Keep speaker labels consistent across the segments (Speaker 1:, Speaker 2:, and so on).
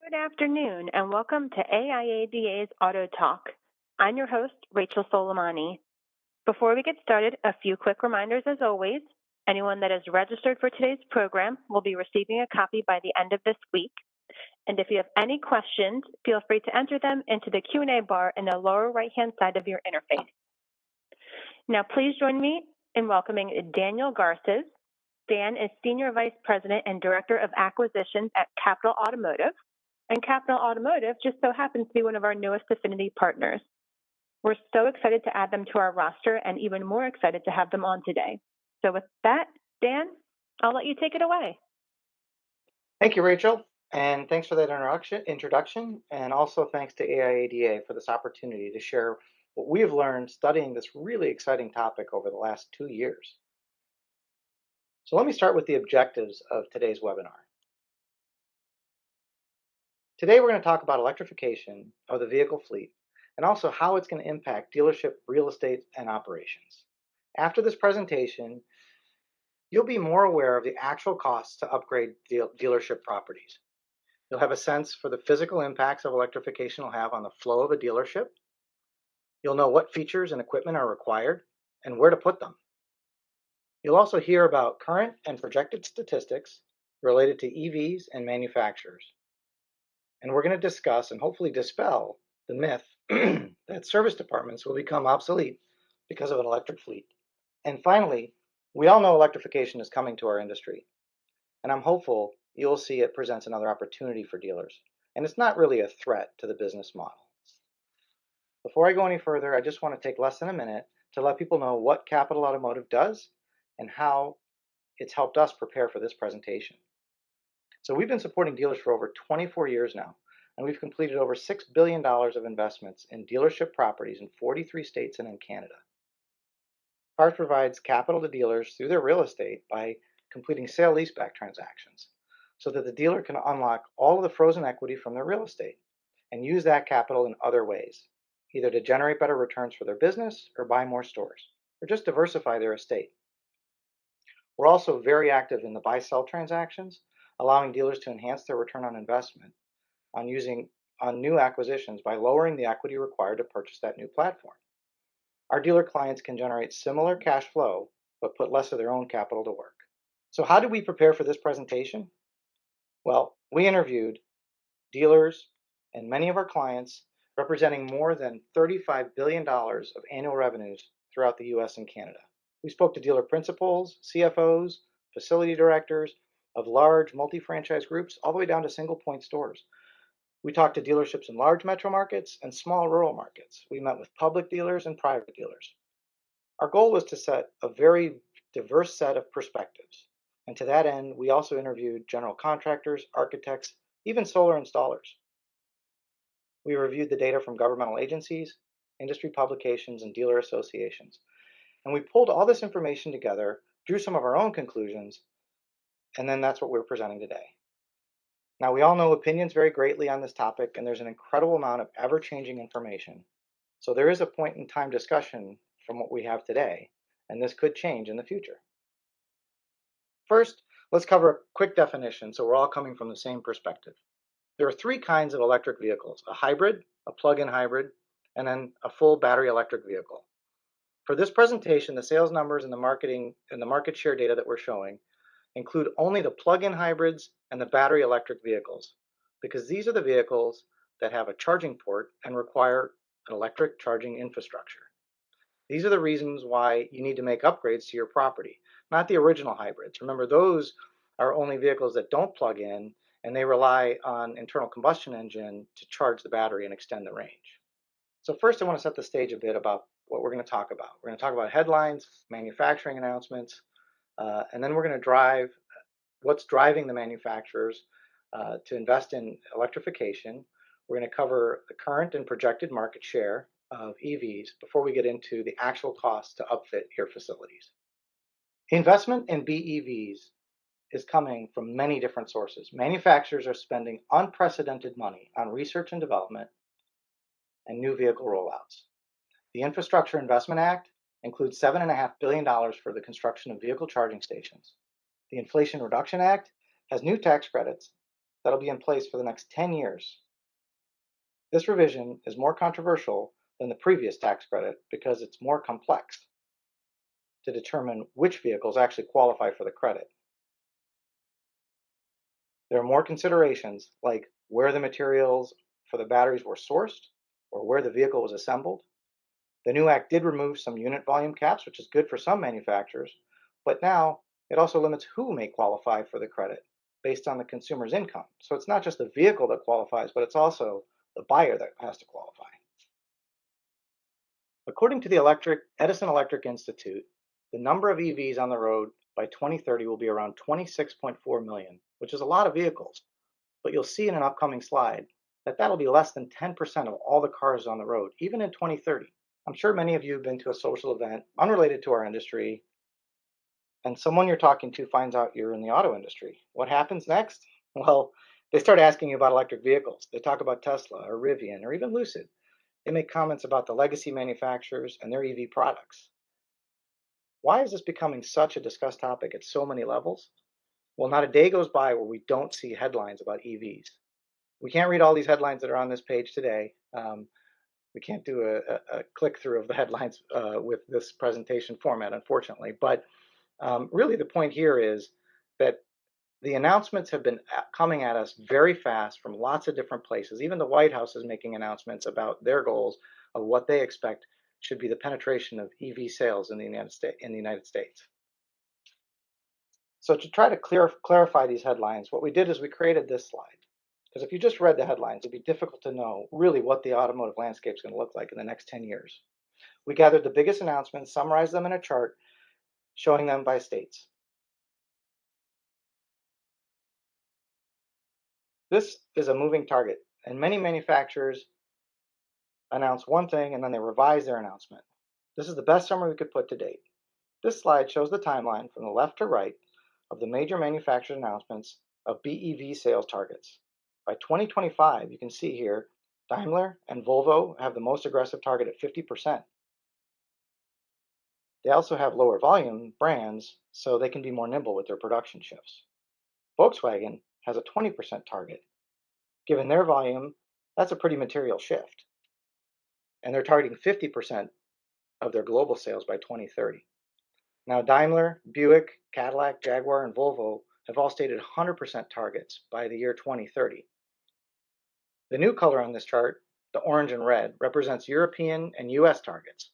Speaker 1: Good afternoon, and welcome to AIADA's AutoTalk. I'm your host, Rachel Soleimani. Before we get started, a few quick reminders as always. Anyone that is registered for today's program will be receiving a copy by the end of this week. And if you have any questions, feel free to enter them into the Q&A bar in the lower right-hand side of your interface. Now, please join me in welcoming Daniel Garces. Dan is Senior Vice President and Director of Acquisitions at Capital Automotive. And Capital Automotive just so happens to be one of our newest affinity partners. We're so excited to add them to our roster and even more excited to have them on today. So with that, Dan, I'll let you take it away.
Speaker 2: Thank you, Rachel, and thanks for that introduction, and also thanks to AIADA for this opportunity to share what we have learned studying this really exciting topic over the last 2 years. So let me start with the objectives of today's webinar. Today we're going to talk about electrification of the vehicle fleet and also how it's going to impact dealership real estate and operations. After this presentation, you'll be more aware of the actual costs to upgrade dealership properties. You'll have a sense for the physical impacts of electrification will have on the flow of a dealership. You'll know what features and equipment are required and where to put them. You'll also hear about current and projected statistics related to EVs and manufacturers. And we're going to discuss and hopefully dispel the myth that service departments will become obsolete because of an electric fleet. And finally, we all know electrification is coming to our industry, and I'm hopeful you'll see it presents another opportunity for dealers, and it's not really a threat to the business model. Before I go any further, I just want to take less than a minute to let people know what Capital Automotive does and how it's helped us prepare for this presentation. So we've been supporting dealers for over 24 years now, and we've completed over $6 billion of investments in dealership properties in 43 states and in Canada. CARS provides capital to dealers through their real estate by completing sale-leaseback transactions so that the dealer can unlock all of the frozen equity from their real estate and use that capital in other ways, either to generate better returns for their business or buy more stores, or just diversify their estate. We're also very active in the buy-sell transactions, allowing dealers to enhance their return on investment on new acquisitions by lowering the equity required to purchase that new platform. Our dealer clients can generate similar cash flow, but put less of their own capital to work. So how did we prepare for this presentation? Well, we interviewed dealers and many of our clients representing more than $35 billion of annual revenues throughout the US and Canada. We spoke to dealer principals, CFOs, facility directors of large multi-franchise groups, all the way down to single-point stores. We talked to dealerships in large metro markets and small rural markets. We met with public dealers and private dealers. Our goal was to set a very diverse set of perspectives. And to that end, we also interviewed general contractors, architects, even solar installers. We reviewed the data from governmental agencies, industry publications, and dealer associations. And we pulled all this information together, drew some of our own conclusions, and then that's what we're presenting today. Now, we all know opinions vary greatly on this topic, and there's an incredible amount of ever-changing information. So there is a point in time discussion from what we have today, and this could change in the future. First, let's cover a quick definition so we're all coming from the same perspective. There are 3 kinds of electric vehicles: a hybrid, a plug-in hybrid, and then a full battery electric vehicle. For this presentation, the sales numbers and the market share data that we're showing include only the plug-in hybrids and the battery electric vehicles, because these are the vehicles that have a charging port and require an electric charging infrastructure. These are the reasons why you need to make upgrades to your property, not the original hybrids. Remember, those are only vehicles that don't plug in, and they rely on internal combustion engine to charge the battery and extend the range. So first, I want to set the stage a bit about what we're going to talk about. We're going to talk about headlines, manufacturing announcements, and then we're going to drive what's driving the manufacturers to invest in electrification. We're going to cover the current and projected market share of EVs before we get into the actual cost to upfit your facilities. Investment in BEVs is coming from many different sources. Manufacturers are spending unprecedented money on research and development and new vehicle rollouts. The Infrastructure Investment Act includes $7.5 billion for the construction of vehicle charging stations. The Inflation Reduction Act has new tax credits that'll be in place for the next 10 years. This revision is more controversial than the previous tax credit because it's more complex to determine which vehicles actually qualify for the credit. There are more considerations like where the materials for the batteries were sourced or where the vehicle was assembled. The new act did remove some unit volume caps, which is good for some manufacturers, but now it also limits who may qualify for the credit based on the consumer's income. So it's not just the vehicle that qualifies, but it's also the buyer that has to qualify. According to the Edison Electric Institute, the number of EVs on the road by 2030 will be around 26.4 million, which is a lot of vehicles. But you'll see in an upcoming slide that that'll be less than 10% of all the cars on the road, even in 2030. I'm sure many of you have been to a social event unrelated to our industry, and someone you're talking to finds out you're in the auto industry. What happens next? Well, they start asking you about electric vehicles. They talk about Tesla or Rivian or even Lucid. They make comments about the legacy manufacturers and their EV products. Why is this becoming such a discussed topic at so many levels? Well, not a day goes by where we don't see headlines about EVs. We can't read all these headlines that are on this page today. We can't do a click through of the headlines with this presentation format, unfortunately. But really, the point here is that the announcements have been coming at us very fast from lots of different places. Even the White House is making announcements about their goals of what they expect should be the penetration of EV sales in the United States. So to try to clarify these headlines, what we did is we created this slide. Because if you just read the headlines, it'd be difficult to know really what the automotive landscape is going to look like in the next 10 years. We gathered the biggest announcements, summarized them in a chart, showing them by states. This is a moving target, and many manufacturers announce one thing and then they revise their announcement. This is the best summary we could put to date. This slide shows the timeline from the left to right of the major manufacturers' announcements of BEV sales targets. By 2025, you can see here, Daimler and Volvo have the most aggressive target at 50%. They also have lower volume brands, so they can be more nimble with their production shifts. Volkswagen has a 20% target. Given their volume, that's a pretty material shift. And they're targeting 50% of their global sales by 2030. Now, Daimler, Buick, Cadillac, Jaguar, and Volvo have all stated 100% targets by the year 2030. The new color on this chart, the orange and red, represents European and US targets.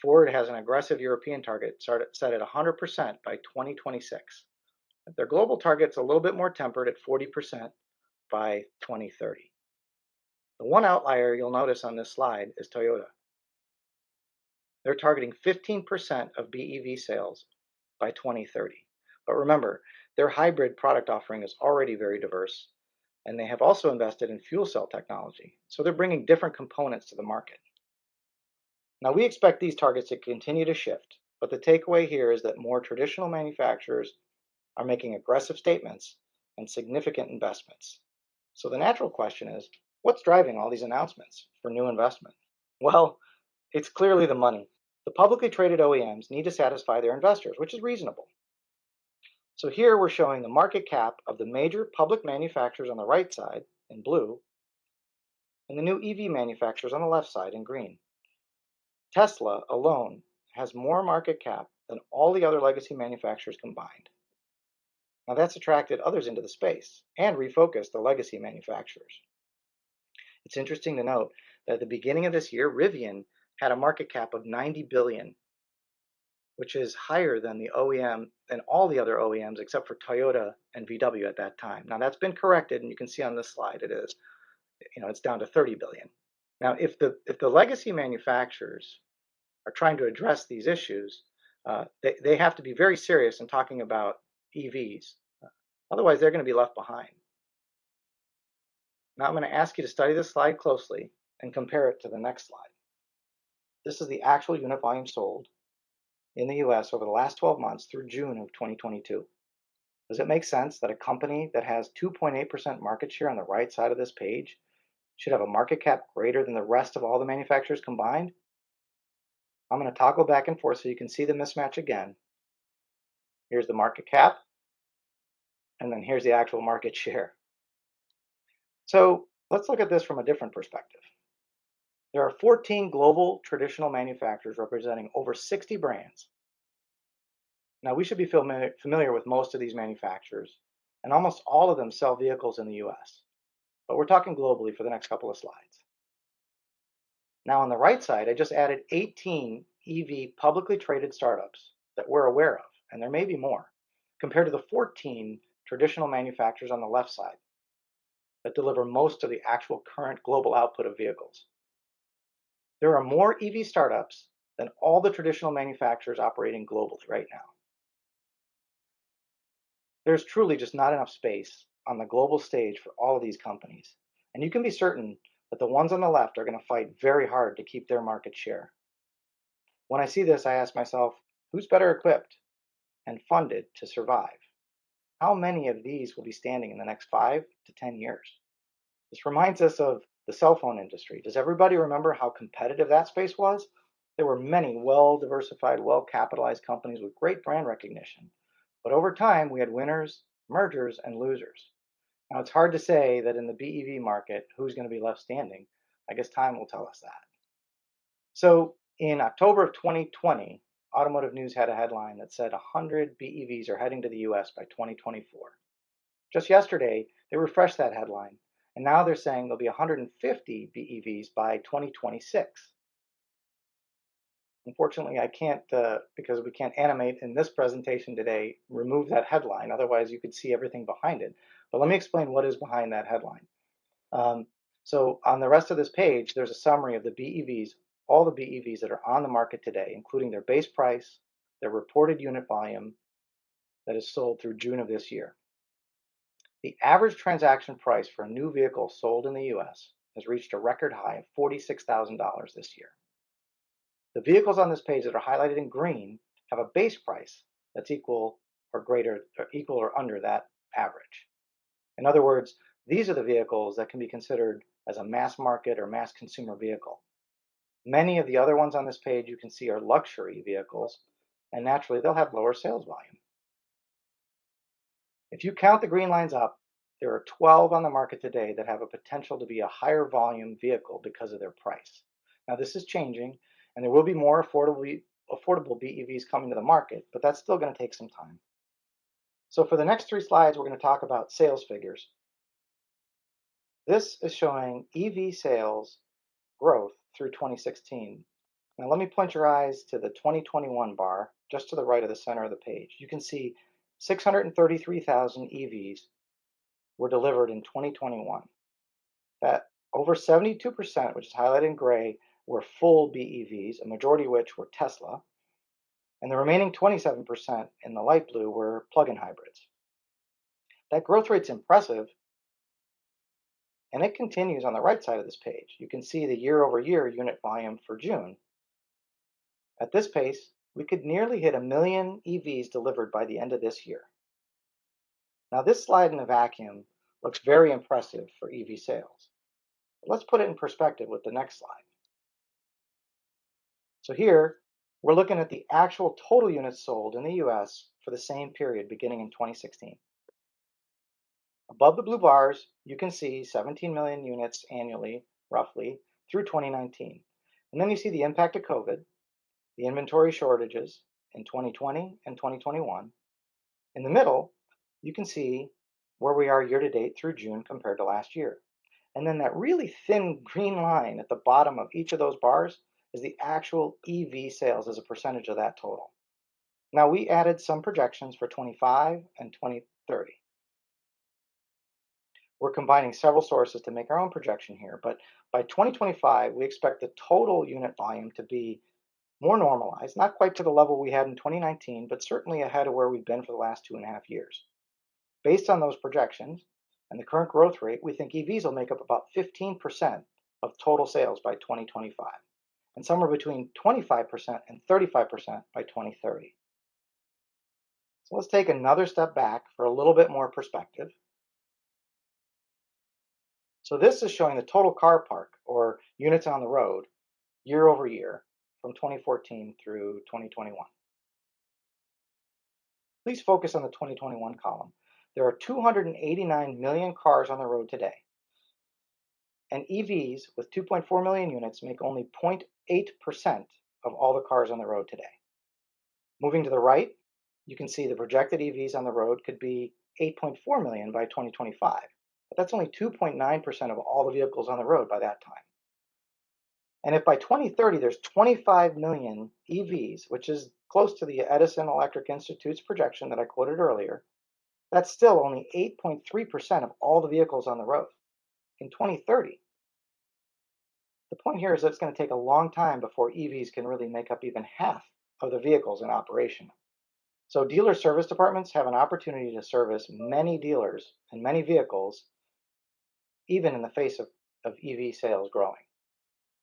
Speaker 2: Ford has an aggressive European target set at 100% by 2026. Their global target's a little bit more tempered at 40% by 2030. The one outlier you'll notice on this slide is Toyota. They're targeting 15% of BEV sales by 2030. But remember, their hybrid product offering is already very diverse, and they have also invested in fuel cell technology, so they're bringing different components to the market. Now, we expect these targets to continue to shift, but the takeaway here is that more traditional manufacturers are making aggressive statements and significant investments. So the natural question is, what's driving all these announcements for new investment? Well, it's clearly the money. The publicly traded OEMs need to satisfy their investors, which is reasonable. So here we're showing the market cap of the major public manufacturers on the right side in blue, and the new EV manufacturers on the left side in green. Tesla alone has more market cap than all the other legacy manufacturers combined. Now that's attracted others into the space and refocused the legacy manufacturers. It's interesting to note that at the beginning of this year, Rivian had a market cap of 90 billion, which is higher than all the other OEMs except for Toyota and VW at that time. Now that's been corrected, and you can see on this slide it's down to 30 billion. Now, if the legacy manufacturers are trying to address these issues, they have to be very serious in talking about EVs. Otherwise, they're going to be left behind. Now I'm going to ask you to study this slide closely and compare it to the next slide. This is the actual unit volume sold in the US over the last 12 months through June of 2022. Does it make sense that a company that has 2.8% market share on the right side of this page should have a market cap greater than the rest of all the manufacturers combined? I'm going to toggle back and forth so you can see the mismatch again. Here's the market cap, and then here's the actual market share. So let's look at this from a different perspective. There are 14 global traditional manufacturers representing over 60 brands. Now, we should be familiar with most of these manufacturers, and almost all of them sell vehicles in the US, but we're talking globally for the next couple of slides. Now, on the right side, I just added 18 EV publicly traded startups that we're aware of, and there may be more, compared to the 14 traditional manufacturers on the left side that deliver most of the actual current global output of vehicles. There are more EV startups than all the traditional manufacturers operating globally right now. There's truly just not enough space on the global stage for all of these companies, and you can be certain that the ones on the left are going to fight very hard to keep their market share. When I see this, I ask myself, who's better equipped and funded to survive? How many of these will be standing in the next 5 to 10 years? This reminds us of the cell phone industry. Does everybody remember how competitive that space was? There were many well-diversified, well-capitalized companies with great brand recognition. But over time, we had winners, mergers, and losers. Now, it's hard to say that in the BEV market, who's going to be left standing. I guess time will tell us that. So in October of 2020, Automotive News had a headline that said 100 BEVs are heading to the US by 2024. Just yesterday, they refreshed that headline, and now they're saying there'll be 150 BEVs by 2026. Unfortunately, I can't, because we can't animate in this presentation today, remove that headline. Otherwise, you could see everything behind it. But let me explain what is behind that headline. So on the rest of this page, there's a summary of the BEVs, all the BEVs that are on the market today, including their base price, their reported unit volume that is sold through June of this year. The average transaction price for a new vehicle sold in the US has reached a record high of $46,000 this year. The vehicles on this page that are highlighted in green have a base price that's equal or under that average. In other words, these are the vehicles that can be considered as a mass market or mass consumer vehicle. Many of the other ones on this page you can see are luxury vehicles, and naturally they'll have lower sales volume. If you count the green lines up, there are 12 on the market today that have a potential to be a higher volume vehicle because of their price. Now this is changing, and there will be more affordable BEVs coming to the market, but that's still going to take some time. So for the next 3 slides, we're going to talk about sales figures. This is showing EV sales growth through 2016. Now let me point your eyes to the 2021 bar, just to the right of the center of the page. You can see 633,000 EVs were delivered in 2021. That over 72%, which is highlighted in gray, were full BEVs, a majority of which were Tesla, and the remaining 27% in the light blue were plug-in hybrids. That growth rate's impressive, and it continues on the right side of this page. You can see the year-over-year unit volume for June. At this pace, we could nearly hit 1 million EVs delivered by the end of this year. Now this slide in a vacuum looks very impressive for EV sales. But let's put it in perspective with the next slide. So here, we're looking at the actual total units sold in the US for the same period beginning in 2016. Above the blue bars, you can see 17 million units annually, roughly, through 2019. And then you see the impact of COVID, the inventory shortages in 2020 and 2021. In the middle, you can see where we are year to date through June compared to last year. And then that really thin green line at the bottom of each of those bars is the actual EV sales as a percentage of that total. Now we added some projections for 25 and 2030. We're combining several sources to make our own projection here, but by 2025, we expect the total unit volume to be more normalized, not quite to the level we had in 2019, but certainly ahead of where we've been for the last 2.5 years. Based on those projections and the current growth rate, we think EVs will make up about 15% of total sales by 2025, and somewhere between 25% and 35% by 2030. So let's take another step back for a little bit more perspective. So this is showing the total car park, or units on the road, year over year, from 2014 through 2021. Please focus on the 2021 column. There are 289 million cars on the road today. And EVs with 2.4 million units make only 0.8% of all the cars on the road today. Moving to the right, you can see the projected EVs on the road could be 8.4 million by 2025, but that's only 2.9% of all the vehicles on the road by that time. And if by 2030 there's 25 million EVs, which is close to the Edison Electric Institute's projection that I quoted earlier, that's still only 8.3% of all the vehicles on the road in 2030. The point here is that it's going to take a long time before EVs can really make up even half of the vehicles in operation. So dealer service departments have an opportunity to service many dealers and many vehicles, even in the face of EV sales growing.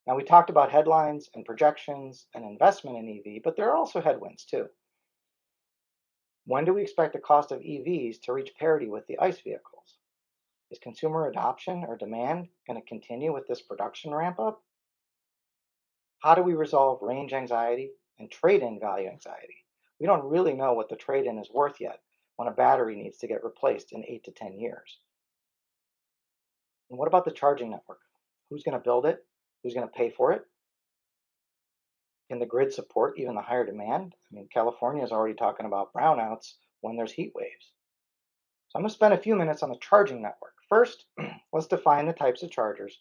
Speaker 2: Now, we talked about headlines and projections and investment in EV, but there are also headwinds too. When do we expect the cost of EVs to reach parity with the ICE vehicles? Is consumer adoption or demand going to continue with this production ramp up? How do we resolve range anxiety and trade-in value anxiety? We don't really know what the trade-in is worth yet when a battery needs to get replaced in 8 to 10 years. And what about the charging network? Who's going to build it? Who's going to pay for it? Can the grid support even the higher demand? I mean, California is already talking about brownouts when there's heat waves. So I'm going to spend a few minutes on the charging network. First, let's define the types of chargers.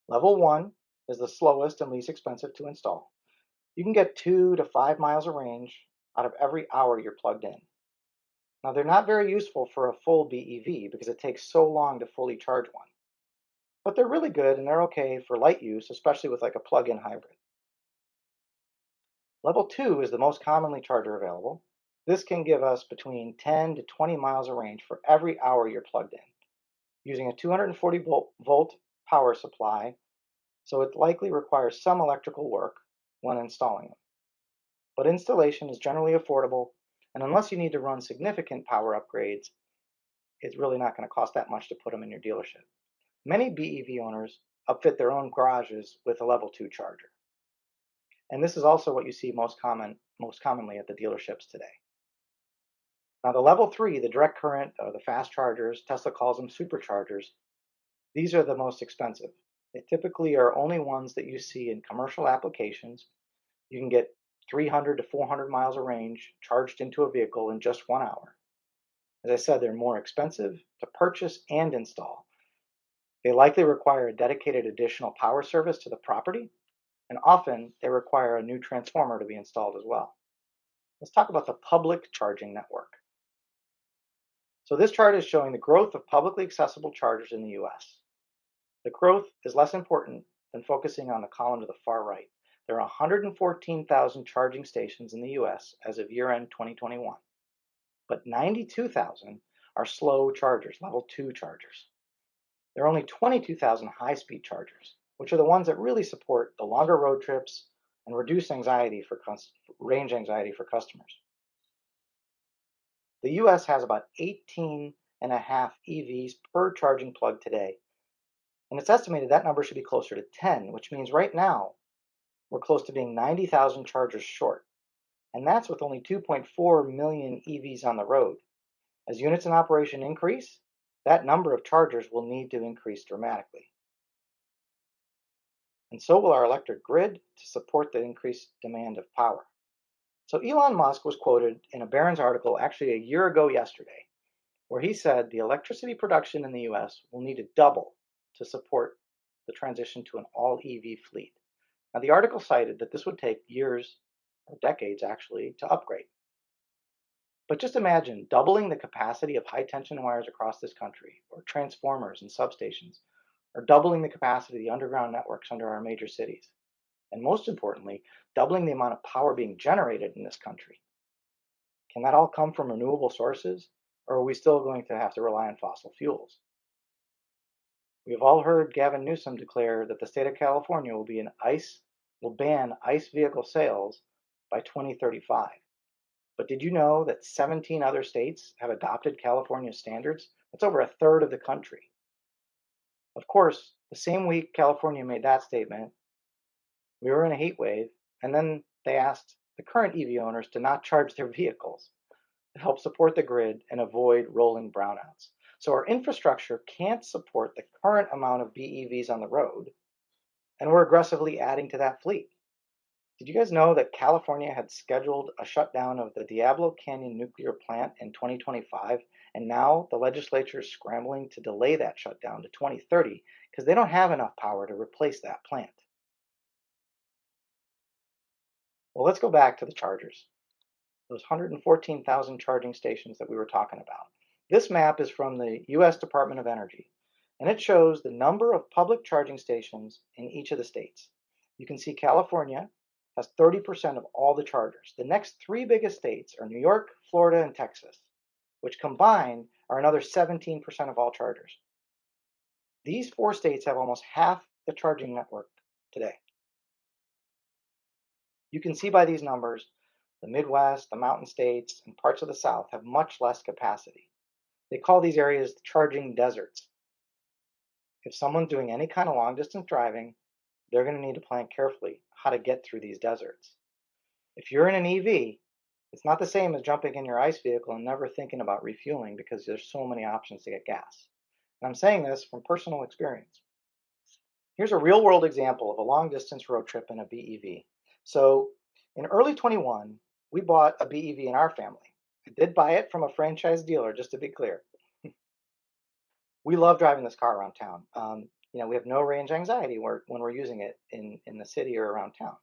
Speaker 2: Level 1 is the slowest and least expensive to install. You can get 2 to 5 miles of range out of every hour you're plugged in. Now, they're not very useful for a full BEV because it takes so long to fully charge one. But they're really good and they're okay for light use, especially with like a plug-in hybrid. Level 2 is the most commonly charger available. This can give us between 10 to 20 miles of range for every hour you're plugged in, using a 240 volt power supply, so it likely requires some electrical work when installing them. But installation is generally affordable, and unless you need to run significant power upgrades, it's really not going to cost that much to put them in your dealership. Many BEV owners upfit their own garages with a level 2 charger. And this is also what you see most commonly at the dealerships today. Now, the level 3, the direct current or the fast chargers, Tesla calls them superchargers, these are the most expensive. They typically are only ones that you see in commercial applications. You can get 300 to 400 miles of range charged into a vehicle in just 1 hour. As I said, they're more expensive to purchase and install. They likely require a dedicated additional power service to the property, and often they require a new transformer to be installed as well. Let's talk about the public charging network. So this chart is showing the growth of publicly accessible chargers in the US. The growth is less important than focusing on the column to the far right. There are 114,000 charging stations in the US as of year-end 2021, but 92,000 are slow chargers, level 2 chargers. There are only 22,000 high-speed chargers, which are the ones that really support the longer road trips and reduce range anxiety for customers. The US has about 18.5 EVs per charging plug today, and it's estimated that number should be closer to 10, which means right now we're close to being 90,000 chargers short, and that's with only 2.4 million EVs on the road. As units in operation increase, that number of chargers will need to increase dramatically. And so will our electric grid to support the increased demand of power. So Elon Musk was quoted in a Barron's article actually a year ago yesterday, where he said the electricity production in the US will need to double to support the transition to an all EV fleet. Now, the article cited that this would take years or decades actually to upgrade. But just imagine doubling the capacity of high tension wires across this country, or transformers and substations, or doubling the capacity of the underground networks under our major cities. And most importantly, doubling the amount of power being generated in this country. Can that all come from renewable sources, or are we still going to have to rely on fossil fuels? We have all heard Gavin Newsom declare that the state of California will ban ICE vehicle sales by 2035. But did you know that 17 other states have adopted California's standards? That's over a third of the country. Of course, the same week California made that statement, we were in a heat wave, and then they asked the current EV owners to not charge their vehicles to help support the grid and avoid rolling brownouts. So our infrastructure can't support the current amount of BEVs on the road, and we're aggressively adding to that fleet. Did you guys know that California had scheduled a shutdown of the Diablo Canyon nuclear plant in 2025, and now the legislature is scrambling to delay that shutdown to 2030 because they don't have enough power to replace that plant? Well, let's go back to the chargers, those 114,000 charging stations that we were talking about. This map is from the US Department of Energy, and it shows the number of public charging stations in each of the states. You can see California has 30% of all the chargers. The next three biggest states are New York, Florida, and Texas, which combined are another 17% of all chargers. These four states have almost half the charging network today. You can see by these numbers, the Midwest, the mountain states, and parts of the South have much less capacity. They call these areas charging deserts. If someone's doing any kind of long distance driving, they're going to need to plan carefully how to get through these deserts. If you're in an EV, it's not the same as jumping in your ICE vehicle and never thinking about refueling because there's so many options to get gas. And I'm saying this from personal experience. Here's a real world example of a long distance road trip in a BEV. So in early 21, we bought a BEV in our family. I did buy it from a franchise dealer, just to be clear. We love driving this car around town. We have no range anxiety when we're using it in the city or around town.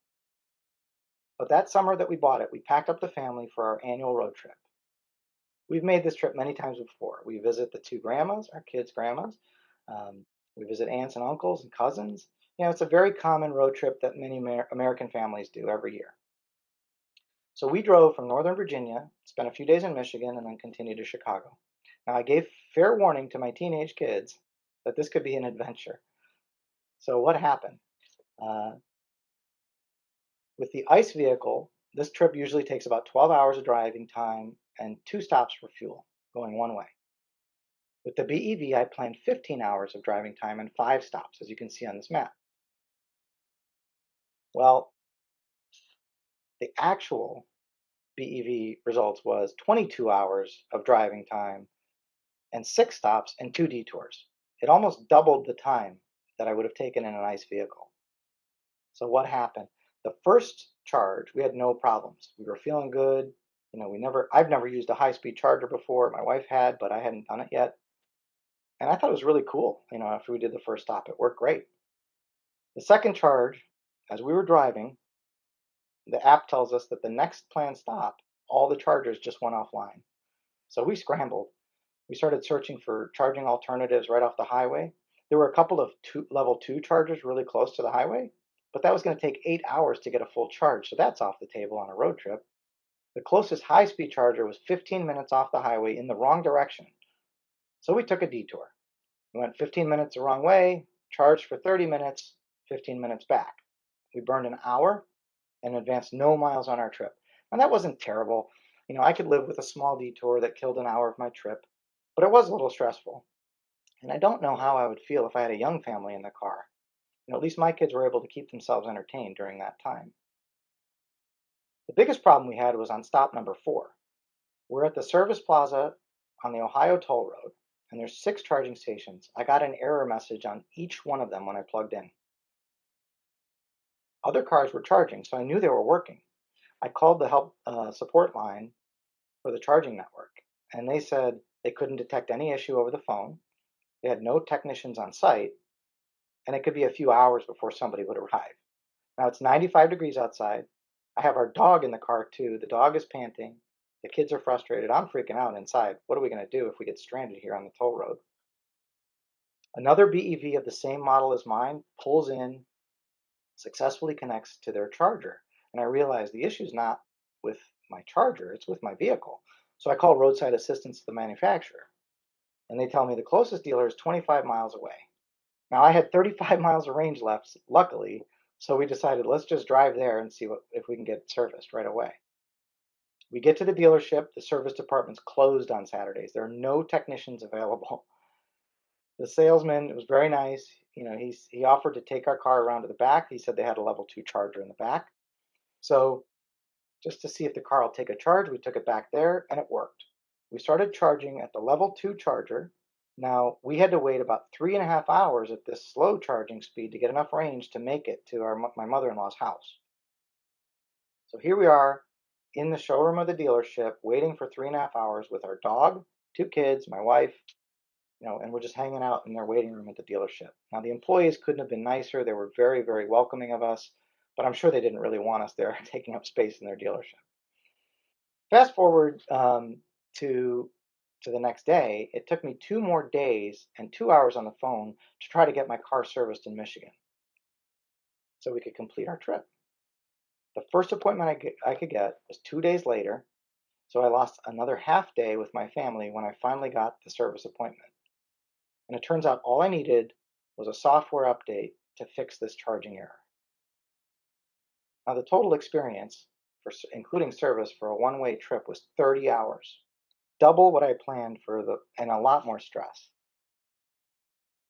Speaker 2: But that summer that we bought it, we packed up the family for our annual road trip. We've made this trip many times before. We visit the two grandmas, our kids' grandmas. We visit aunts and uncles and cousins. It's a very common road trip that many American families do every year. So we drove from Northern Virginia, spent a few days in Michigan, and then continued to Chicago. Now, I gave fair warning to my teenage kids that this could be an adventure. So what happened? With the ICE vehicle, this trip usually takes about 12 hours of driving time and 2 stops for fuel, going one way. With the BEV, I planned 15 hours of driving time and 5 stops, as you can see on this map. Well, the actual BEV results was 22 hours of driving time and 6 stops and 2 detours. It almost doubled the time that I would have taken in an ICE vehicle. So what happened? The first charge, we had no problems. We were feeling good. I've never used a high-speed charger before. My wife had, but I hadn't done it yet. And I thought it was really cool. After we did the first stop, it worked great. The second charge, as we were driving, the app tells us that the next planned stop, all the chargers just went offline. So we scrambled. We started searching for charging alternatives right off the highway. There were a couple of level 2 chargers really close to the highway, but that was going to take 8 hours to get a full charge, so that's off the table on a road trip. The closest high-speed charger was 15 minutes off the highway in the wrong direction. So we took a detour. We went 15 minutes the wrong way, charged for 30 minutes, 15 minutes back. We burned an hour and advanced no miles on our trip. And that wasn't terrible. I could live with a small detour that killed an hour of my trip, but it was a little stressful. And I don't know how I would feel if I had a young family in the car. At least my kids were able to keep themselves entertained during that time. The biggest problem we had was on stop number 4. We're at the service plaza on the Ohio toll road, and there's 6 charging stations. I got an error message on each one of them when I plugged in. Other cars were charging, so I knew they were working. I called the help support line for the charging network, and they said they couldn't detect any issue over the phone. They had no technicians on site, and it could be a few hours before somebody would arrive. Now it's 95 degrees outside. I have our dog in the car too. The dog is panting. The kids are frustrated. I'm freaking out inside. What are we going to do if we get stranded here on the toll road? Another BEV of the same model as mine pulls in, successfully connects to their charger. And I realize the issue is not with my charger, it's with my vehicle. So I call roadside assistance to the manufacturer. And they tell me the closest dealer is 25 miles away. Now I had 35 miles of range left, luckily, so we decided let's just drive there and see if we can get it serviced right away. We get to the dealership, the service department's closed on Saturdays. There are no technicians available. The salesman was very nice. He offered to take our car around to the back. He said they had a level 2 charger in the back. So just to see if the car will take a charge, we took it back there and it worked. We started charging at the level 2 charger. Now, we had to wait about 3.5 hours at this slow charging speed to get enough range to make it to my mother-in-law's house. So here we are in the showroom of the dealership, waiting for 3.5 hours with our dog, 2 kids, my wife, and we're just hanging out in their waiting room at the dealership. Now, the employees couldn't have been nicer. They were very, very welcoming of us, but I'm sure they didn't really want us there taking up space in their dealership. Fast forward to the next day, it took me 2 more days and 2 hours on the phone to try to get my car serviced in Michigan so we could complete our trip. The first appointment I could get was 2 days later, so I lost another half day with my family when I finally got the service appointment. And it turns out all I needed was a software update to fix this charging error. Now, the total experience, including service, for a one-way trip was 30 hours, double what I planned and a lot more stress.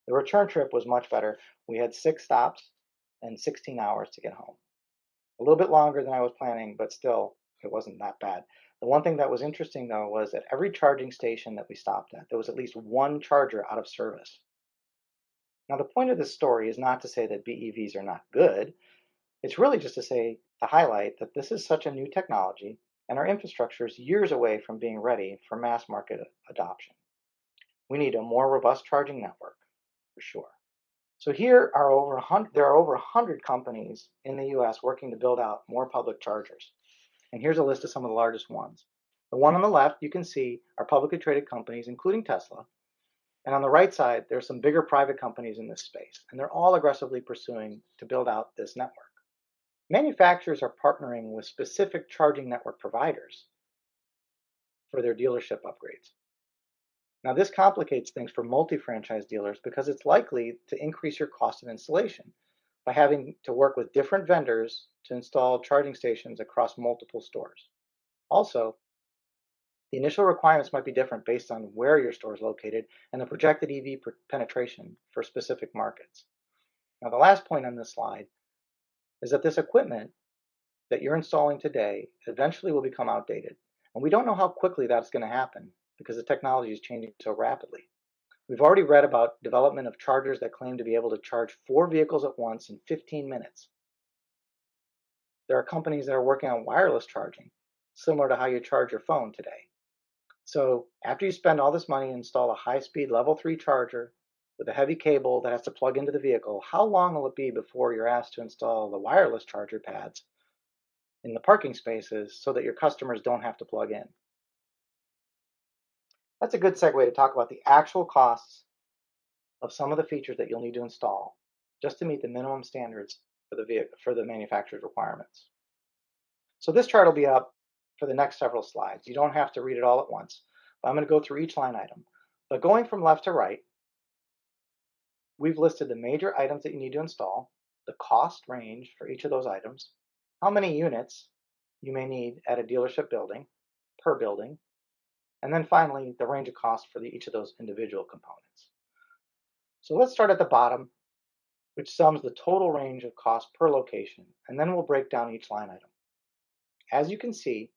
Speaker 2: The return trip was much better. We had 6 stops and 16 hours to get home. A little bit longer than I was planning, but still, it wasn't that bad. The one thing that was interesting, though, was at every charging station that we stopped at, there was at least one charger out of service. Now, the point of this story is not to say that BEVs are not good. It's really just to highlight that this is such a new technology and our infrastructure is years away from being ready for mass market adoption. We need a more robust charging network, for sure. So there are over 100 companies in the US working to build out more public chargers. And here's a list of some of the largest ones. The one on the left, you can see, are publicly traded companies, including Tesla. And on the right side, there's some bigger private companies in this space, and they're all aggressively pursuing to build out this network. Manufacturers are partnering with specific charging network providers for their dealership upgrades. Now, this complicates things for multi-franchise dealers because it's likely to increase your cost of installation by having to work with different vendors to install charging stations across multiple stores. Also, the initial requirements might be different based on where your store is located and the projected EV penetration for specific markets. Now, the last point on this slide is that this equipment that you're installing today eventually will become outdated. And we don't know how quickly that's going to happen because the technology is changing so rapidly. We've already read about development of chargers that claim to be able to charge 4 vehicles at once in 15 minutes. There are companies that are working on wireless charging, similar to how you charge your phone today. So after you spend all this money and install a high-speed level 3 charger with a heavy cable that has to plug into the vehicle, how long will it be before you're asked to install the wireless charger pads in the parking spaces so that your customers don't have to plug in? That's a good segue to talk about the actual costs of some of the features that you'll need to install just to meet the minimum standards for the manufacturer's requirements. So this chart will be up for the next several slides. You don't have to read it all at once, but I'm going to go through each line item. But going from left to right, we've listed the major items that you need to install, the cost range for each of those items, how many units you may need at a dealership building, per building, and then finally, the range of cost for each of those individual components. So let's start at the bottom, which sums the total range of cost per location, and then we'll break down each line item. As you can see,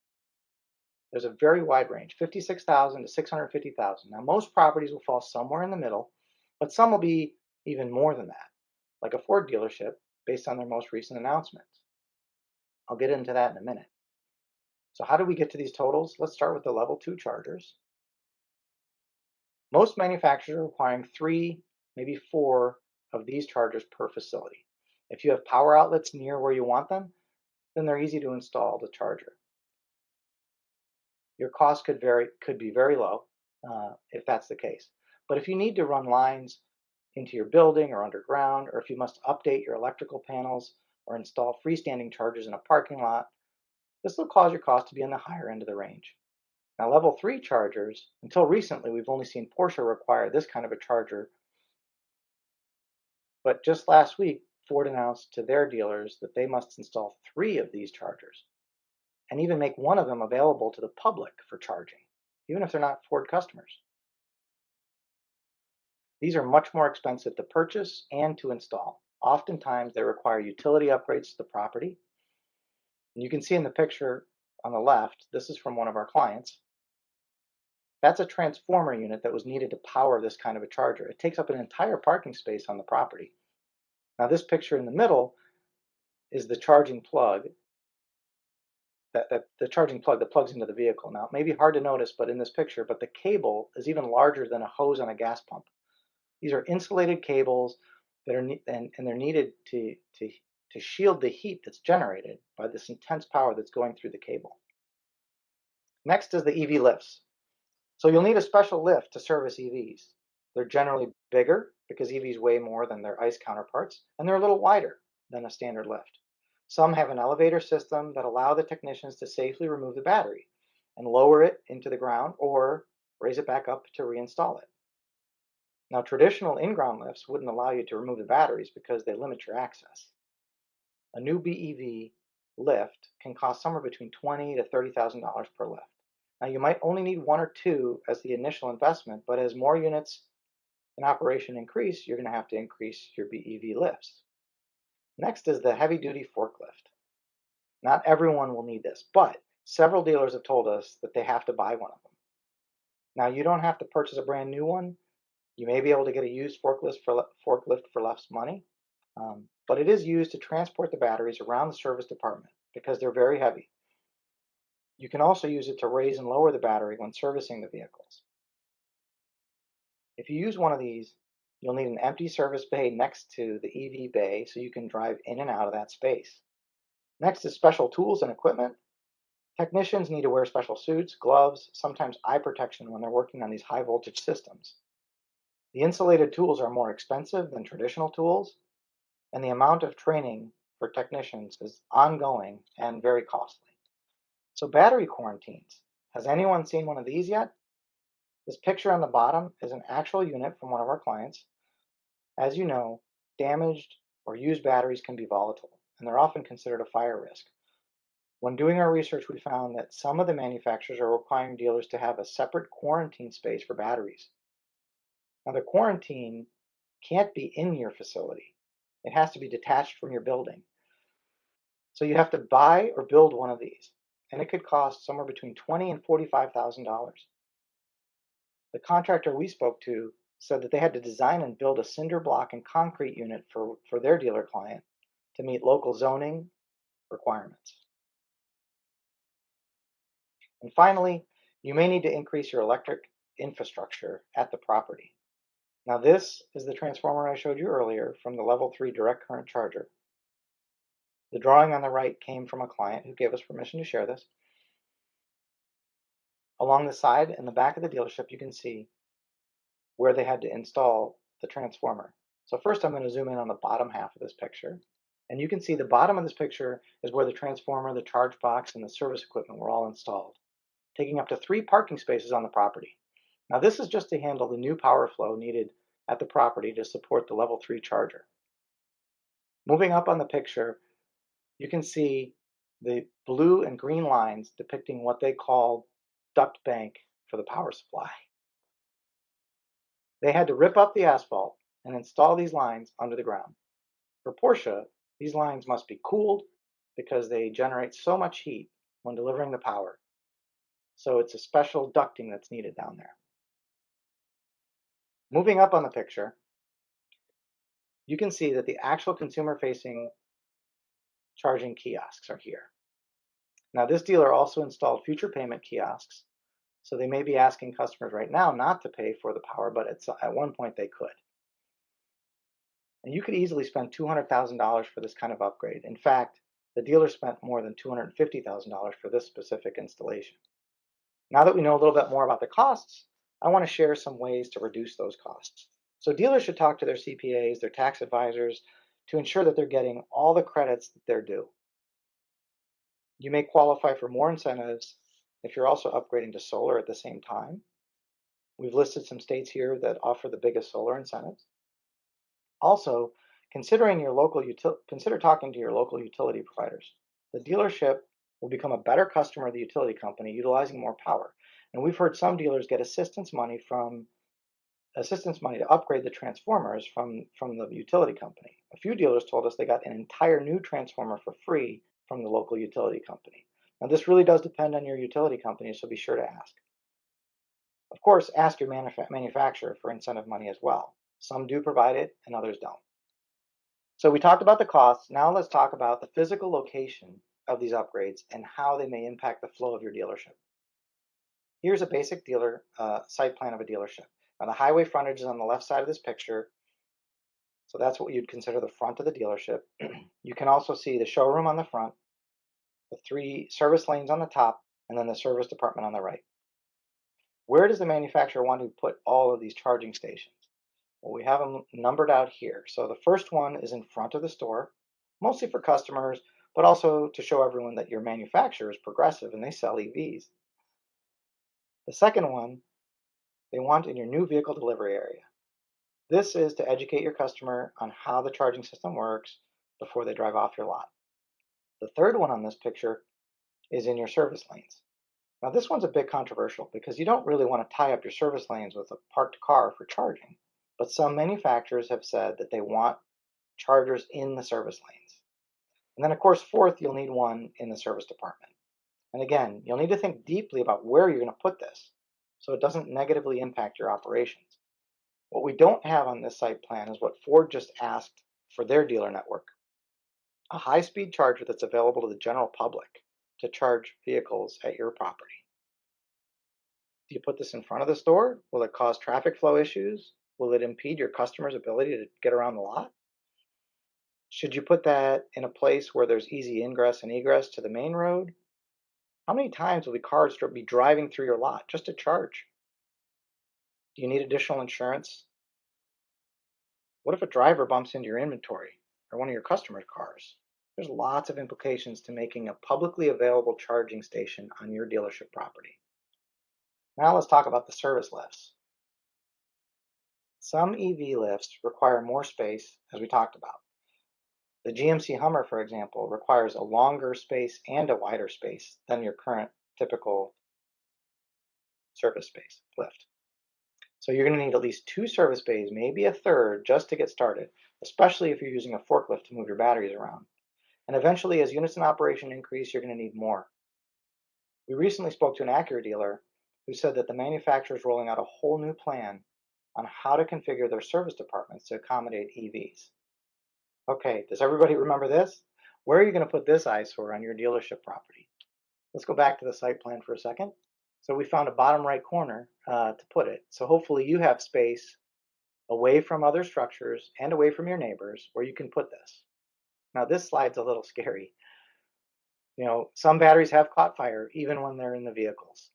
Speaker 2: there's a very wide range, $56,000 to $650,000. Now, most properties will fall somewhere in the middle, but some will be even more than that, like a Ford dealership based on their most recent announcements. I'll get into that in a minute. So how do we get to these totals? Let's start with the level 2 chargers. Most manufacturers are requiring 3, maybe 4 of these chargers per facility. If you have power outlets near where you want them, then they're easy to install the charger. Your cost could be very low if that's the case. But if you need to run lines into your building or underground, or if you must update your electrical panels or install freestanding chargers in a parking lot, this will cause your cost to be on the higher end of the range. Now, level 3 chargers, until recently, we've only seen Porsche require this kind of a charger. But just last week, Ford announced to their dealers that they must install 3 of these chargers and even make one of them available to the public for charging, even if they're not Ford customers. These are much more expensive to purchase and to install. Oftentimes, they require utility upgrades to the property. And you can see in the picture on the left, this is from one of our clients. That's a transformer unit that was needed to power this kind of a charger. It takes up an entire parking space on the property. Now this picture in the middle is the charging plug, the charging plug that plugs into the vehicle. Now it may be hard to notice but in this picture, but the cable is even larger than a hose on a gas pump. These are insulated cables that are and they're needed to shield the heat that's generated by this intense power that's going through the cable. Next is the EV lifts. So you'll need a special lift to service EVs. They're generally bigger because EVs weigh more than their ICE counterparts, and they're a little wider than a standard lift. Some have an elevator system that allow the technicians to safely remove the battery and lower it into the ground or raise it back up to reinstall it. Now, traditional in-ground lifts wouldn't allow you to remove the batteries because they limit your access. A new BEV lift can cost somewhere between $20,000 to $30,000 per lift. Now, you might only need one or two as the initial investment, but as more units in operation increase, you're going to have to increase your BEV lifts. Next is the heavy-duty forklift. Not everyone will need this, but several dealers have told us that they have to buy one of them. Now, you don't have to purchase a brand new one. You may be able to get a used forklift for less money, but it is used to transport the batteries around the service department because they're very heavy. You can also use it to raise and lower the battery when servicing the vehicles. If you use one of these, you'll need an empty service bay next to the EV bay so you can drive in and out of that space. Next is special tools and equipment. Technicians need to wear special suits, gloves, sometimes eye protection when they're working on these high voltage systems. The insulated tools are more expensive than traditional tools, and the amount of training for technicians is ongoing and very costly. So battery quarantines. Has anyone seen one of these yet? This picture on the bottom is an actual unit from one of our clients. As you know, damaged or used batteries can be volatile, and they're often considered a fire risk. When doing our research, we found that some of the manufacturers are requiring dealers to have a separate quarantine space for batteries. Now, the quarantine can't be in your facility. It has to be detached from your building. So you have to buy or build one of these, and it could cost somewhere between $20,000 and $45,000. The contractor we spoke to said that they had to design and build a cinder block and concrete unit for their dealer client to meet local zoning requirements. And finally, you may need to increase your electric infrastructure at the property. Now this is the transformer I showed you earlier from the level 3 direct current charger. The drawing on the right came from a client who gave us permission to share this. Along the side and the back of the dealership, you can see where they had to install the transformer. So first I'm going to zoom in on the bottom half of this picture. And you can see the bottom of this picture is where the transformer, the charge box, and the service equipment were all installed, taking up to 3 parking spaces on the property. Now this is just to handle the new power flow needed at the property to support the level 3 charger. Moving up on the picture, you can see the blue and green lines depicting what they call duct bank for the power supply. They had to rip up the asphalt and install these lines under the ground. For Porsche, these lines must be cooled because they generate so much heat when delivering the power. So it's a special ducting that's needed down there. Moving up on the picture, you can see that the actual consumer-facing charging kiosks are here. Now, this dealer also installed future payment kiosks, so they may be asking customers right now not to pay for the power, but at one point they could. And you could easily spend $200,000 for this kind of upgrade. In fact, the dealer spent more than $250,000 for this specific installation. Now that we know a little bit more about the costs, I want to share some ways to reduce those costs. So dealers should talk to their CPAs, their tax advisors, to ensure that they're getting all the credits that they're due. You may qualify for more incentives if you're also upgrading to solar at the same time. We've listed some states here that offer the biggest solar incentives. Also, consider talking to your local utility providers. The dealership will become a better customer of the utility company utilizing more power. And we've heard some dealers get assistance money to upgrade the transformers from the utility company. A few dealers told us they got an entire new transformer for free from the local utility company. Now this really does depend on your utility company, so be sure to ask. Of course, ask your manufacturer for incentive money as well. Some do provide it and others don't. So we talked about the costs. Now let's talk about the physical location of these upgrades and how they may impact the flow of your dealership. Here's a basic dealer site plan of a dealership. Now the highway frontage is on the left side of this picture. So that's what you'd consider the front of the dealership. You can also see the showroom on the front, the 3 service lanes on the top, and then the service department on the right. Where does the manufacturer want to put all of these charging stations? Well, we have them numbered out here. So the first one is in front of the store, mostly for customers, but also to show everyone that your manufacturer is progressive and they sell EVs. The second one, they want in your new vehicle delivery area. This is to educate your customer on how the charging system works before they drive off your lot. The third one on this picture is in your service lanes. Now this one's a bit controversial because you don't really want to tie up your service lanes with a parked car for charging, but some manufacturers have said that they want chargers in the service lanes. And then of course, fourth, you'll need one in the service department. And again, you'll need to think deeply about where you're going to put this so it doesn't negatively impact your operations. What we don't have on this site plan is what Ford just asked for their dealer network: a high-speed charger that's available to the general public to charge vehicles at your property. Do you put this in front of the store? Will it cause traffic flow issues? Will it impede your customer's ability to get around the lot? Should you put that in a place where there's easy ingress and egress to the main road? How many times will the cars be driving through your lot just to charge? Do you need additional insurance? What if a driver bumps into your inventory or one of your customers' cars? There's lots of implications to making a publicly available charging station on your dealership property. Now let's talk about the service lifts. Some EV lifts require more space, as we talked about. The GMC Hummer, for example, requires a longer space and a wider space than your current typical service space lift. So you're going to need at least 2 service bays, maybe a third, just to get started, especially if you're using a forklift to move your batteries around. And eventually, as units in operation increase, you're going to need more. We recently spoke to an Acura dealer who said that the manufacturer is rolling out a whole new plan on how to configure their service departments to accommodate EVs. Okay, does everybody remember this? Where are you going to put this eyesore on your dealership property? Let's go back to the site plan for a second. So we found a bottom right corner to put it. So hopefully you have space away from other structures and away from your neighbors where you can put this. Now this slide's a little scary. You know, some batteries have caught fire even when they're in the vehicles.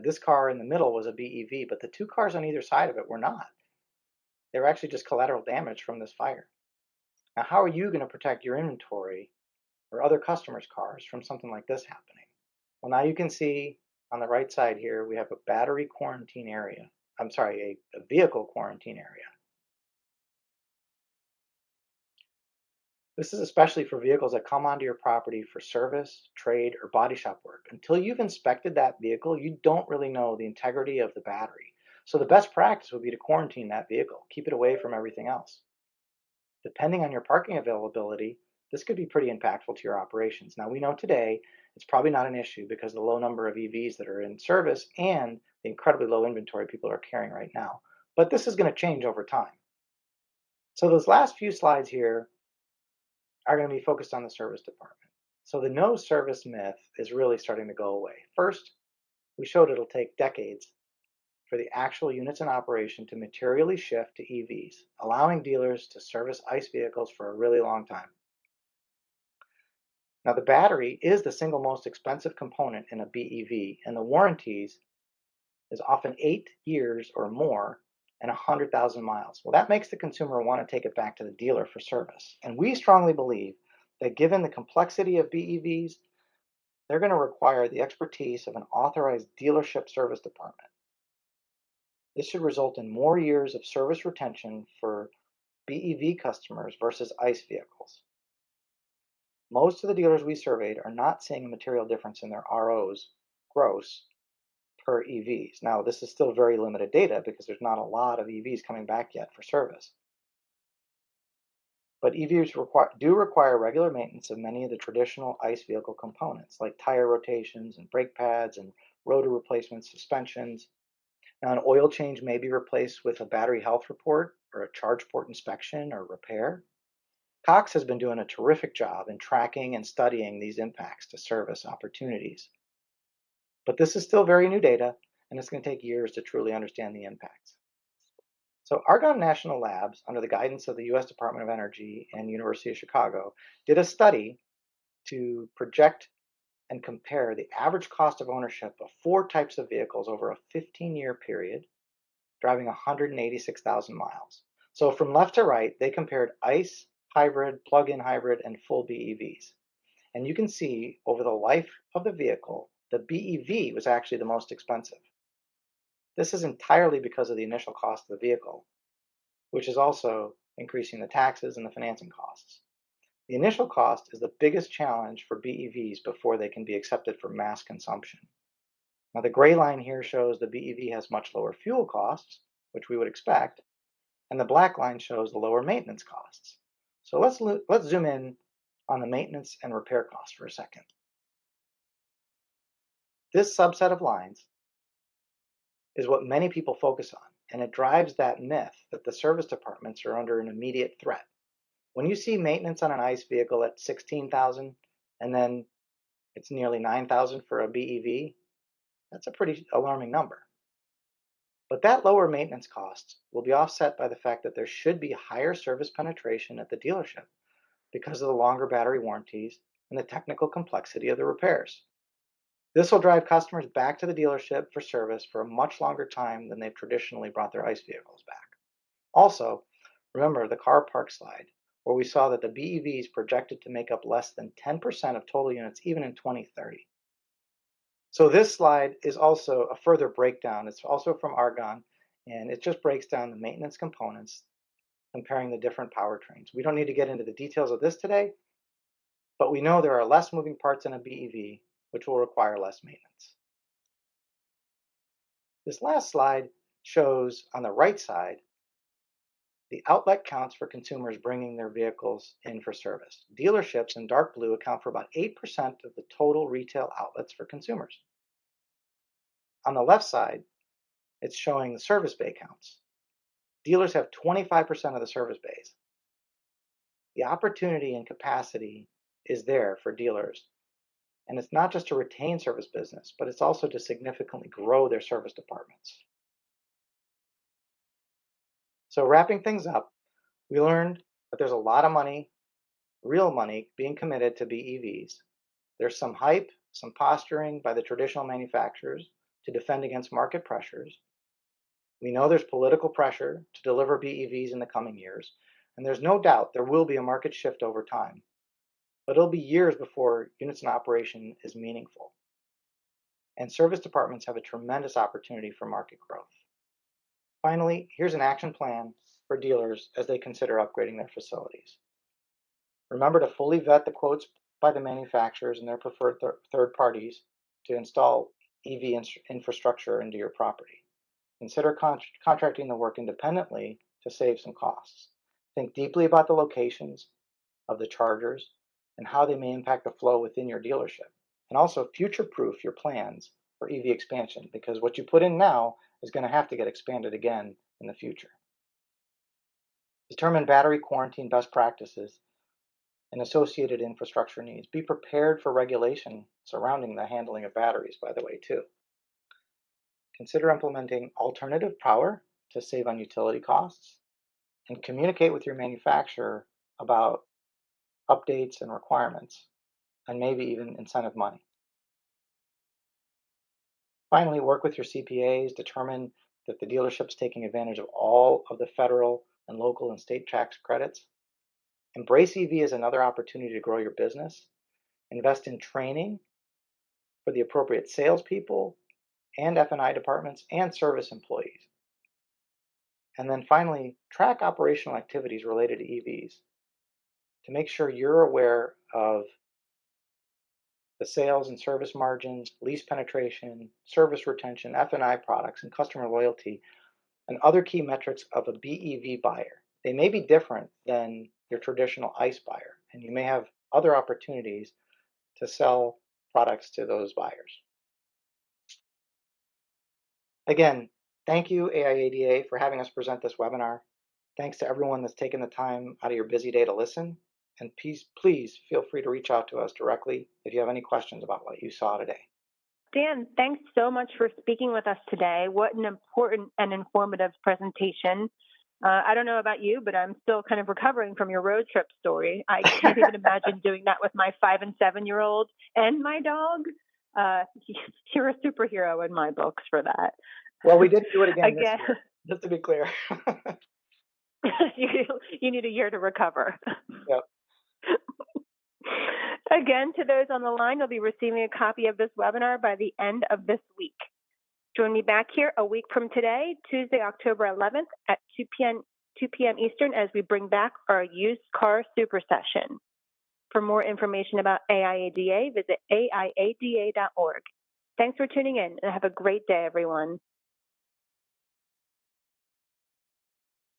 Speaker 2: This car in the middle was a BEV, but the 2 cars on either side of it were not. They were actually just collateral damage from this fire. Now, how are you going to protect your inventory or other customers' cars from something like this happening? Well, now you can see on the right side here, we have a battery quarantine area. I'm sorry, a vehicle quarantine area. This is especially for vehicles that come onto your property for service, trade, or body shop work. Until you've inspected that vehicle, you don't really know the integrity of the battery. So the best practice would be to quarantine that vehicle, keep it away from everything else. Depending on your parking availability, this could be pretty impactful to your operations. Now, we know today it's probably not an issue because of the low number of EVs that are in service and the incredibly low inventory people are carrying right now. But this is going to change over time. So those last few slides here are going to be focused on the service department. So the no service myth is really starting to go away. First, we showed it'll take decades for the actual units in operation to materially shift to EVs, allowing dealers to service ICE vehicles for a really long time. Now, the battery is the single most expensive component in a BEV, and the warranties is often 8 years or more and 100,000 miles. Well, that makes the consumer want to take it back to the dealer for service. And we strongly believe that given the complexity of BEVs, they're going to require the expertise of an authorized dealership service department. This should result in more years of service retention for BEV customers versus ICE vehicles. Most of the dealers we surveyed are not seeing a material difference in their ROs, gross, per EVs. Now, this is still very limited data because there's not a lot of EVs coming back yet for service. But EVs do require regular maintenance of many of the traditional ICE vehicle components, like tire rotations and brake pads and rotor replacements, suspensions. Now, an oil change may be replaced with a battery health report or a charge port inspection or repair. Cox has been doing a terrific job in tracking and studying these impacts to service opportunities. But this is still very new data, and it's going to take years to truly understand the impacts. So Argonne National Labs, under the guidance of the U.S. Department of Energy and University of Chicago, did a study to project and compare the average cost of ownership of 4 types of vehicles over a 15-year period, driving 186,000 miles. So from left to right, they compared ICE, hybrid, plug-in hybrid, and full BEVs. And you can see over the life of the vehicle, the BEV was actually the most expensive. This is entirely because of the initial cost of the vehicle, which is also increasing the taxes and the financing costs. The initial cost is the biggest challenge for BEVs before they can be accepted for mass consumption. Now the gray line here shows the BEV has much lower fuel costs, which we would expect, and the black line shows the lower maintenance costs. So let's zoom in on the maintenance and repair costs for a second. This subset of lines is what many people focus on, and it drives that myth that the service departments are under an immediate threat. When you see maintenance on an ICE vehicle at $16,000 and then it's nearly $9,000 for a BEV, that's a pretty alarming number. But that lower maintenance cost will be offset by the fact that there should be higher service penetration at the dealership because of the longer battery warranties and the technical complexity of the repairs. This will drive customers back to the dealership for service for a much longer time than they've traditionally brought their ICE vehicles back. Also, remember the car park slide, where we saw that the BEVs projected to make up less than 10% of total units even in 2030. So this slide is also a further breakdown. It's also from Argonne, and it just breaks down the maintenance components, comparing the different powertrains. We don't need to get into the details of this today, but we know there are less moving parts in a BEV, which will require less maintenance. This last slide shows on the right side the outlet counts for consumers bringing their vehicles in for service. Dealerships in dark blue account for about 8% of the total retail outlets for consumers. On the left side, it's showing the service bay counts. Dealers have 25% of the service bays. The opportunity and capacity is there for dealers. And it's not just to retain service business, but it's also to significantly grow their service departments. So wrapping things up, we learned that there's a lot of money, real money, being committed to BEVs. There's some hype, some posturing by the traditional manufacturers to defend against market pressures. We know there's political pressure to deliver BEVs in the coming years, and there's no doubt there will be a market shift over time. But it'll be years before units in operation is meaningful. And service departments have a tremendous opportunity for market growth. Finally, here's an action plan for dealers as they consider upgrading their facilities. Remember to fully vet the quotes by the manufacturers and their preferred third parties to install EV infrastructure into your property. Consider contracting the work independently to save some costs. Think deeply about the locations of the chargers and how they may impact the flow within your dealership. And also future-proof your plans for EV expansion, because what you put in now is going to have to get expanded again in the future. Determine battery quarantine best practices and associated infrastructure needs. Be prepared for regulation surrounding the handling of batteries, by the way, too. Consider implementing alternative power to save on utility costs, and communicate with your manufacturer about updates and requirements, and maybe even incentive money. Finally, work with your CPAs, determine that the dealership's taking advantage of all of the federal and local and state tax credits. Embrace EV as another opportunity to grow your business. Invest in training for the appropriate salespeople and F&I departments and service employees. And then finally, track operational activities related to EVs to make sure you're aware of the sales and service margins, lease penetration, service retention, F&I products, and customer loyalty, and other key metrics of a BEV buyer. They may be different than your traditional ICE buyer, and you may have other opportunities to sell products to those buyers. Again, Thank you, AIADA, for having us present this webinar. Thanks to everyone that's taken the time out of your busy day to listen. And please feel free to reach out to us directly if you have any questions about what you saw today.
Speaker 1: Dan, thanks so much for speaking with us today. What an important and informative presentation. I don't know about you, but I'm still kind of recovering from your road trip story. I can't even imagine doing that with my 5 and 7-year-old and my dog. You're a superhero in my books for that.
Speaker 2: Well, we didn't do it again this year, just to be clear.
Speaker 1: You need a year to recover.
Speaker 2: Yep.
Speaker 1: Again, to those on the line, you'll be receiving a copy of this webinar by the end of this week. Join me back here a week from today, Tuesday, October 11th at 2 p.m. Eastern, as we bring back our used car super session. For more information about AIADA, visit aiada.org. Thanks for tuning in, and have a great day, everyone.